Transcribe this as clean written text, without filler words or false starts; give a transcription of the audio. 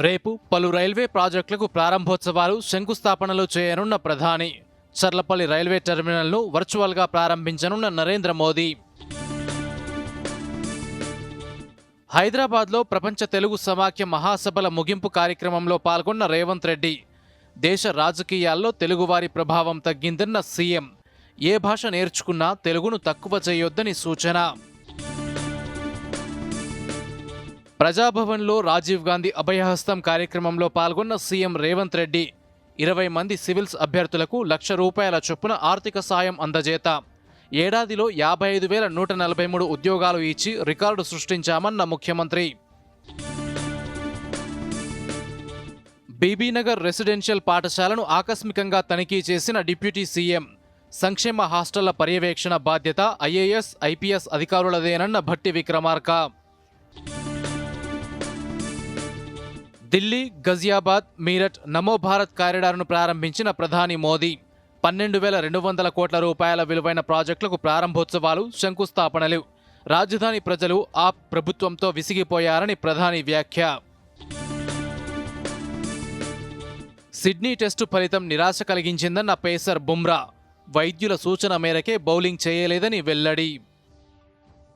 రేపు పలు రైల్వే ప్రాజెక్టులకు ప్రారంభోత్సవాలు శంకుస్థాపనలు చేయనున్న ప్రధాని. చర్లపల్లి రైల్వే టెర్మినల్ను వర్చువల్గా ప్రారంభించనున్న నరేంద్ర మోదీ. హైదరాబాద్లో ప్రపంచ తెలుగు సమాఖ్య మహాసభల ముగింపు కార్యక్రమంలో పాల్గొన్న రేవంత్ రెడ్డి. దేశ రాజకీయాల్లో తెలుగువారి ప్రభావం తగ్గిందన్న సీఎం. ఏ భాష నేర్చుకున్నా తెలుగును తక్కువ చేయొద్దని సూచన. ప్రజాభవన్లో రాజీవ్ గాంధీ అభయహస్తం కార్యక్రమంలో పాల్గొన్న సీఎం రేవంత్ రెడ్డి. 20 మంది సివిల్స్ అభ్యర్థులకు ₹1,00,000 చొప్పున ఆర్థిక సాయం అందజేత. ఏడాదిలో 55,143 ఉద్యోగాలు ఇచ్చి రికార్డు సృష్టించామన్న ముఖ్యమంత్రి. బీబీనగర్ రెసిడెన్షియల్ పాఠశాలను ఆకస్మికంగా తనిఖీ చేసిన డిప్యూటీ సీఎం. సంక్షేమ హాస్టళ్ల పర్యవేక్షణ బాధ్యత ఐఏఎస్, ఐపీఎస్ అధికారులదేనన్న భట్టి విక్రమార్క. ఢిల్లీ, గజియాబాద్, మీరట్ నమో భారత్ కారిడార్ను ప్రారంభించిన ప్రధాని మోదీ. 12,200 కోట్ల రూపాయల విలువైన ప్రాజెక్టులకు ప్రారంభోత్సవాలు, శంకుస్థాపనలు. రాజధాని ప్రజలు ఆప్ ప్రభుత్వంతో విసిగిపోయారని ప్రధాని వ్యాఖ్య. సిడ్నీ టెస్టు ఫలితం నిరాశ కలిగించిందన్న పేసర్ బుమ్రా. వైద్యుల సూచన మేరకే బౌలింగ్ చేయలేదని వెల్లడి.